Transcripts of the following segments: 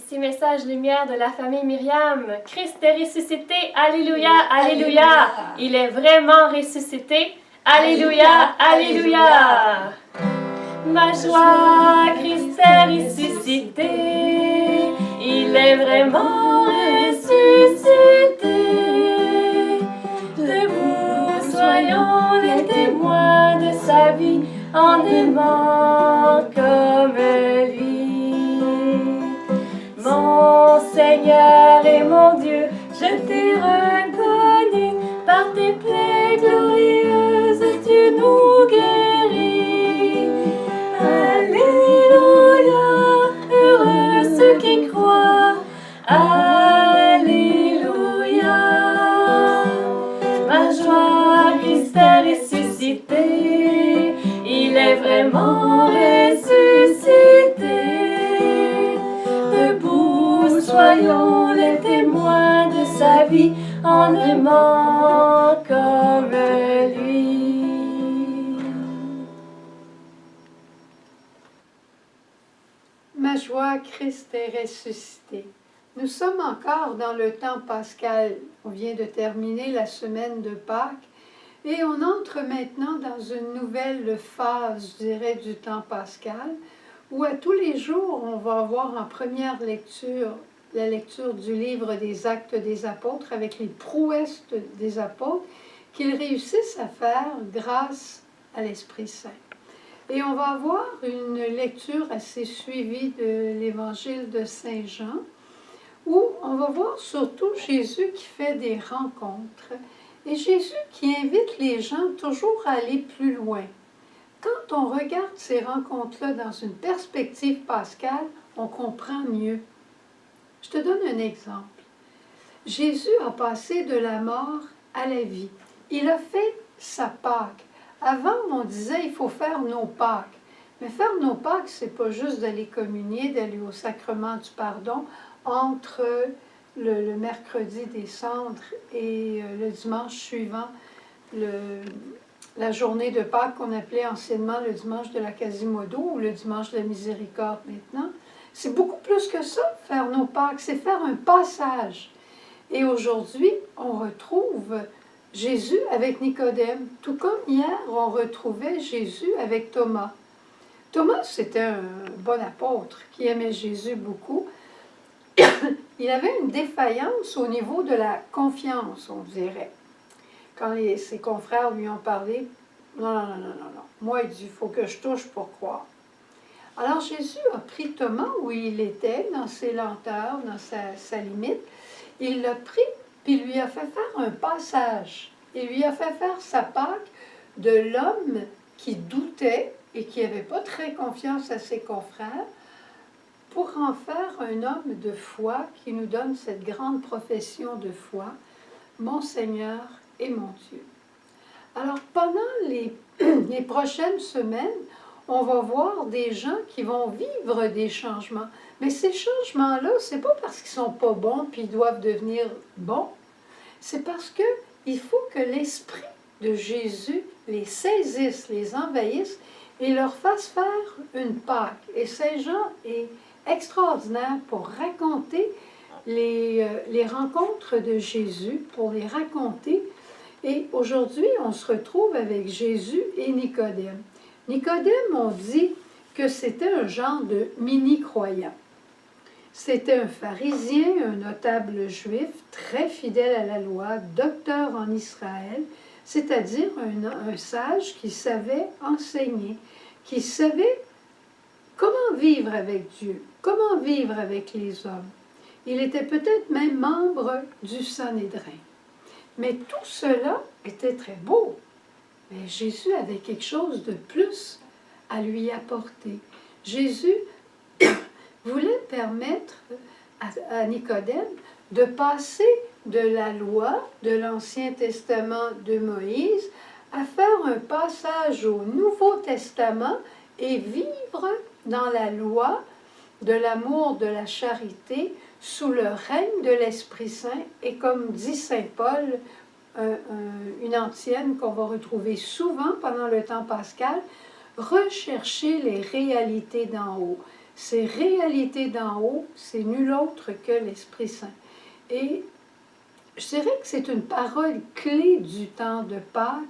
Ici message lumière de la famille Myriam. Christ est ressuscité. Alléluia, alléluia. Il est vraiment ressuscité. Alléluia, alléluia. Ma joie, Christ est ressuscité. Il est vraiment ressuscité. Debout, soyons les témoins de sa vie en aimant comme lui. Mon Seigneur et mon Dieu, je t'ai reconnu, par tes plaies glorieuses tu nous guéris. Alléluia, heureux ceux qui croient. Alléluia, ma joie, Christ est ressuscité, il est vraiment ressuscité. Debout, soyons les témoins de sa vie en aimant comme lui. Ma joie, Christ est ressuscité. Nous sommes encore dans le temps pascal. On vient de terminer la semaine de Pâques et on entre maintenant dans une nouvelle phase, je dirais, du temps pascal, où à tous les jours, on va avoir en première lecture la lecture du livre des Actes des Apôtres avec les prouesses des apôtres qu'ils réussissent à faire grâce à l'Esprit Saint. Et on va avoir une lecture assez suivie de l'Évangile de Saint Jean, où on va voir surtout Jésus qui fait des rencontres et Jésus qui invite les gens toujours à aller plus loin. Quand on regarde ces rencontres-là dans une perspective pascale, on comprend mieux. Je te donne un exemple. Jésus a passé de la mort à la vie. Il a fait sa Pâque. Avant, on disait il faut faire nos Pâques. Mais faire nos Pâques, c'est pas juste d'aller communier, d'aller au sacrement du pardon entre le mercredi des cendres et le dimanche suivant, la journée de Pâques qu'on appelait anciennement le dimanche de la Quasimodo ou le dimanche de la Miséricorde maintenant. C'est beaucoup plus que ça, faire nos Pâques, c'est faire un passage. Et aujourd'hui, on retrouve Jésus avec Nicodème, tout comme hier, on retrouvait Jésus avec Thomas. Thomas, c'était un bon apôtre qui aimait Jésus beaucoup. Il avait une défaillance au niveau de la confiance, on dirait. Quand ses confrères lui ont parlé, non. Moi, il dit, il faut que je touche pour croire. Alors Jésus a pris Thomas où il était, dans ses lenteurs, dans sa limite. Il l'a pris, puis il lui a fait faire un passage. Il lui a fait faire sa Pâque de l'homme qui doutait et qui n'avait pas très confiance à ses confrères, pour en faire un homme de foi qui nous donne cette grande profession de foi, mon Seigneur et mon Dieu. Alors pendant les prochaines semaines, on va voir des gens qui vont vivre des changements. Mais ces changements-là, c'est pas parce qu'ils sont pas bons puis ils doivent devenir bons. C'est parce que il faut que l'Esprit de Jésus les saisisse, les envahisse et leur fasse faire une Pâque. Et Saint Jean est extraordinaire pour raconter les rencontres de Jésus, pour les raconter. Et aujourd'hui, on se retrouve avec Jésus et Nicodème. Nicodème, on dit que c'était un genre de mini-croyant. C'était un pharisien, un notable juif, très fidèle à la loi, docteur en Israël, c'est-à-dire un sage qui savait enseigner, qui savait comment vivre avec Dieu, comment vivre avec les hommes. Il était peut-être même membre du Sanhédrin. Mais tout cela était très beau. Mais Jésus avait quelque chose de plus à lui apporter. Jésus voulait permettre à Nicodème de passer de la loi de l'Ancien Testament de Moïse à faire un passage au Nouveau Testament et vivre dans la loi de l'amour, de la charité, sous le règne de l'Esprit Saint, et comme dit Saint Paul, une antienne qu'on va retrouver souvent pendant le temps pascal, rechercher les réalités d'en haut. Ces réalités d'en haut, c'est nul autre que l'Esprit Saint. Et je dirais que c'est une parole clé du temps de Pâques,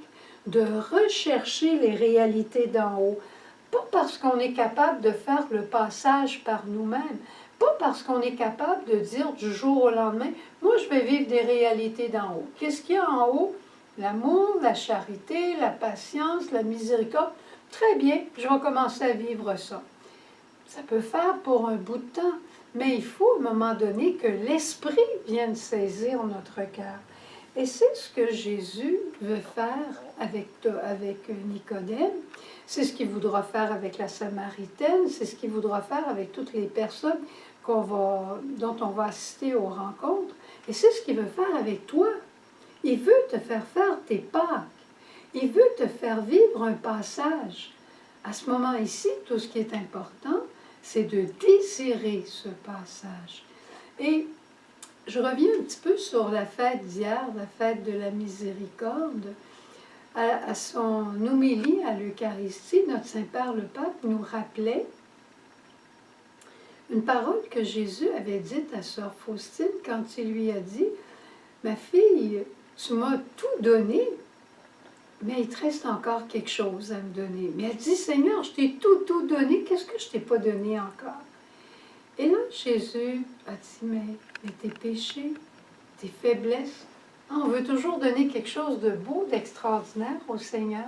de rechercher les réalités d'en haut. Pas parce qu'on est capable de faire le passage par nous-mêmes, pas parce qu'on est capable de dire du jour au lendemain, moi je vais vivre des réalités d'en haut. Qu'est-ce qu'il y a en haut? L'amour, la charité, la patience, la miséricorde. Très bien, je vais commencer à vivre ça. Ça peut faire pour un bout de temps, mais il faut à un moment donné que l'Esprit vienne saisir notre cœur. Et c'est ce que Jésus veut faire avec Nicodème, c'est ce qu'il voudra faire avec la Samaritaine, c'est ce qu'il voudra faire avec toutes les personnes dont on va assister aux rencontres, et c'est ce qu'il veut faire avec toi. Il veut te faire tes Pâques, il veut te faire vivre un passage. À ce moment ici, tout ce qui est important, c'est de désirer ce passage. Et je reviens un petit peu sur la fête d'hier, la fête de la miséricorde. À son homélie à l'Eucharistie, notre Saint-Père le Pape nous rappelait une parole que Jésus avait dite à Sœur Faustine quand il lui a dit « Ma fille, tu m'as tout donné, mais il te reste encore quelque chose à me donner. » Mais elle dit « Seigneur, je t'ai tout donné, qu'est-ce que je ne t'ai pas donné encore? » Et là, Jésus a dit « Mais tes péchés, tes faiblesses, on veut toujours donner quelque chose de beau, d'extraordinaire au Seigneur.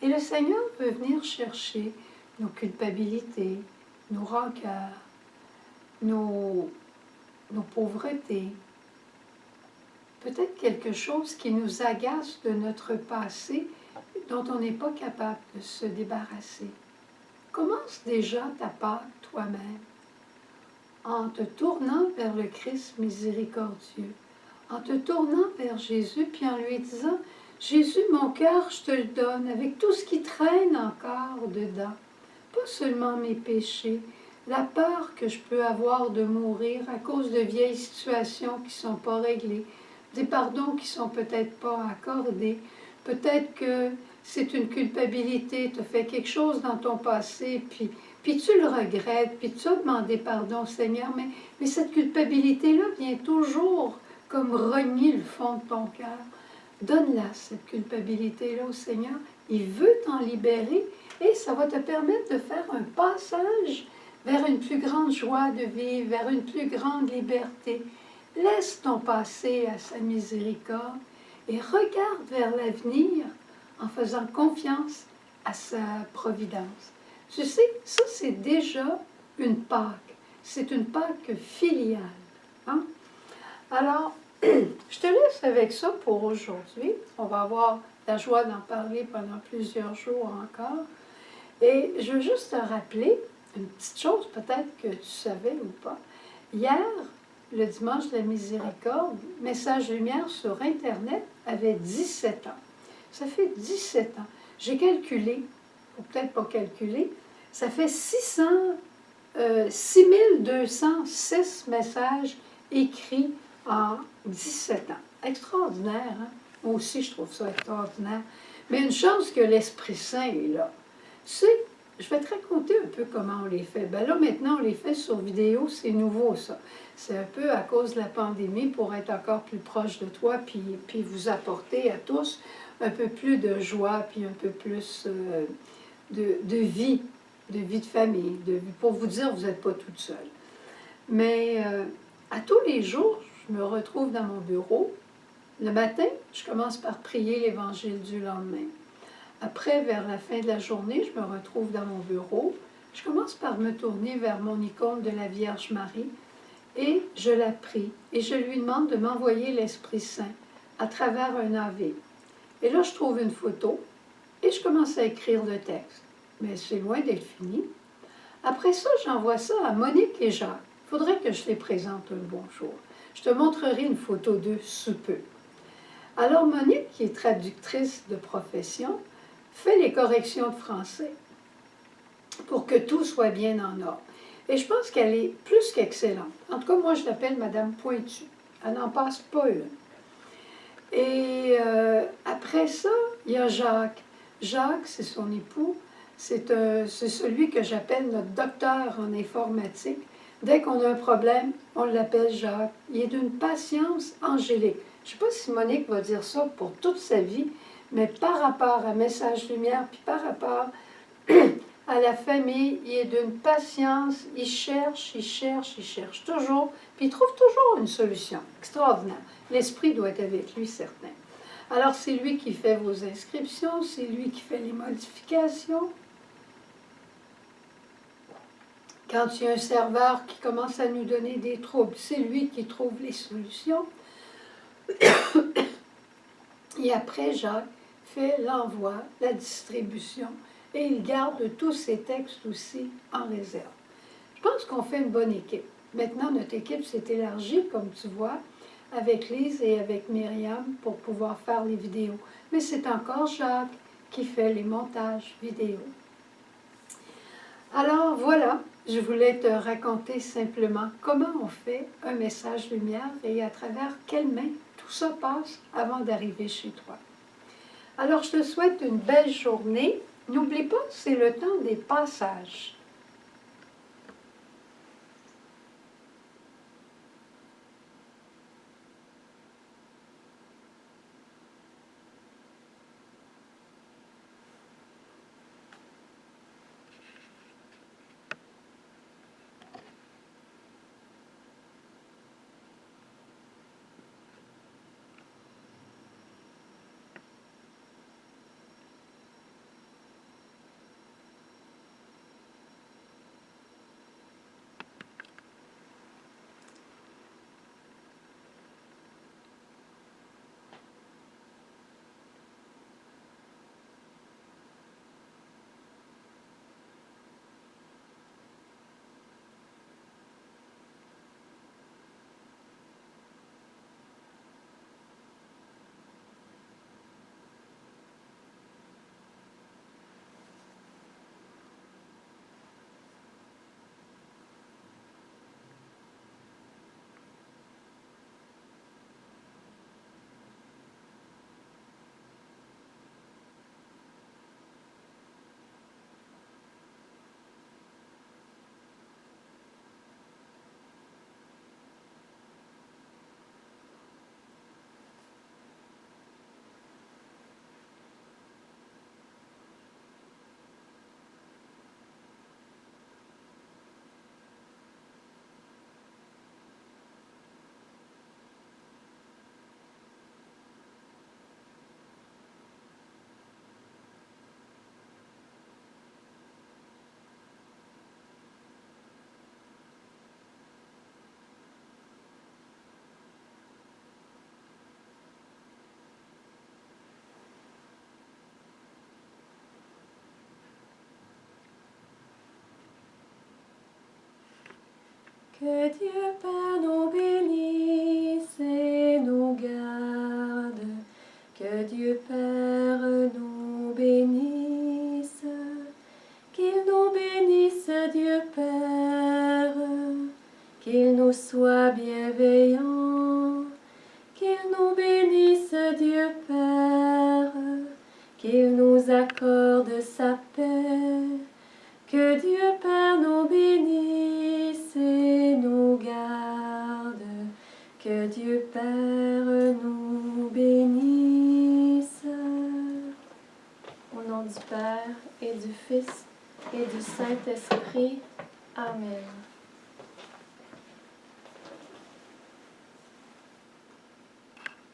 Et le Seigneur veut venir chercher nos culpabilités, nos rancœurs, nos pauvretés, peut-être quelque chose qui nous agace de notre passé, dont on n'est pas capable de se débarrasser. Commence déjà ta Pâque toi-même, en te tournant vers le Christ miséricordieux, en te tournant vers Jésus, puis en lui disant « Jésus, mon cœur, je te le donne, avec tout ce qui traîne encore dedans, pas seulement mes péchés, la peur que je peux avoir de mourir à cause de vieilles situations qui ne sont pas réglées, des pardons qui ne sont peut-être pas accordés, peut-être que c'est une culpabilité, tu as fait quelque chose dans ton passé, puis tu le regrettes, puis tu as demandé pardon au Seigneur, mais cette culpabilité-là vient toujours comme renier le fond de ton cœur. Donne-la, cette culpabilité-là au Seigneur. Il veut t'en libérer et ça va te permettre de faire un passage vers une plus grande joie de vivre, vers une plus grande liberté. Laisse ton passé à sa miséricorde et regarde vers l'avenir en faisant confiance à sa providence. Tu sais, ça c'est déjà une Pâque. C'est une Pâque filiale. Hein? Alors, je te laisse avec ça pour aujourd'hui. On va avoir la joie d'en parler pendant plusieurs jours encore. Et je veux juste te rappeler une petite chose, peut-être que tu savais ou pas. Hier, le dimanche de la miséricorde, Message Lumière sur Internet avait 17 ans. Ça fait 17 ans. J'ai calculé, ou peut-être pas calculé, ça fait 6206 messages écrits en 17 ans. Extraordinaire, hein? Moi aussi, je trouve ça extraordinaire. Mais une chance que l'Esprit Saint est là. Tu sais, je vais te raconter un peu comment on les fait. Ben là, maintenant, on les fait sur vidéo, c'est nouveau, ça. C'est un peu à cause de la pandémie pour être encore plus proche de toi, puis vous apporter à tous un peu plus de joie, puis un peu plus de vie de famille, pour vous dire, vous n'êtes pas toute seule. Mais à tous les jours, je me retrouve dans mon bureau. Le matin, je commence par prier l'Évangile du lendemain. Après, vers la fin de la journée, je me retrouve dans mon bureau. Je commence par me tourner vers mon icône de la Vierge Marie et je la prie et je lui demande de m'envoyer l'Esprit Saint à travers un AV. Et là, je trouve une photo et je commence à écrire le texte. Mais c'est loin d'être fini. Après ça, j'envoie ça à Monique et Jacques. Il faudrait que je les présente un bonjour. Je te montrerai une photo d'eux sous peu. Alors Monique, qui est traductrice de profession, fait les corrections de français pour que tout soit bien en ordre. Et je pense qu'elle est plus qu'excellente. En tout cas, moi, je l'appelle Madame Pointu. Elle n'en passe pas une. Et après ça, il y a Jacques. Jacques, c'est son époux. C'est celui que j'appelle notre docteur en informatique. Dès qu'on a un problème, on l'appelle Jacques. Il est d'une patience angélique. Je ne sais pas si Monique va dire ça pour toute sa vie, mais par rapport à Message Lumière, puis par rapport à la famille, il est d'une patience, il cherche toujours, puis il trouve toujours une solution. Extraordinaire. L'esprit doit être avec lui, certain. Alors, c'est lui qui fait vos inscriptions, c'est lui qui fait les modifications. Quand il y a un serveur qui commence à nous donner des troubles, c'est lui qui trouve les solutions. Et après, Jacques fait l'envoi, la distribution, et il garde tous ces textes aussi en réserve. Je pense qu'on fait une bonne équipe. Maintenant, notre équipe s'est élargie, comme tu vois, avec Lise et avec Myriam pour pouvoir faire les vidéos. Mais c'est encore Jacques qui fait les montages vidéo. Alors voilà, je voulais te raconter simplement comment on fait un message lumière et à travers quelles mains tout ça passe avant d'arriver chez toi. Alors je te souhaite une belle journée. N'oublie pas, c'est le temps des passages. Que Dieu Père nous bénisse et nous garde. Que Dieu Père nous bénisse. Qu'il nous bénisse, Dieu Père. Qu'il nous soit bienveillant. Qu'il nous bénisse, Dieu Père. Qu'il nous accorde sa paix. Que Dieu Père nous bénisse et nous garde. Que Dieu Père nous bénisse. Au nom du Père et du Fils et du Saint-Esprit. Amen.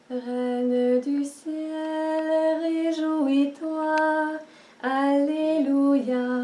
Reine du ciel, réjouis-toi. Alléluia.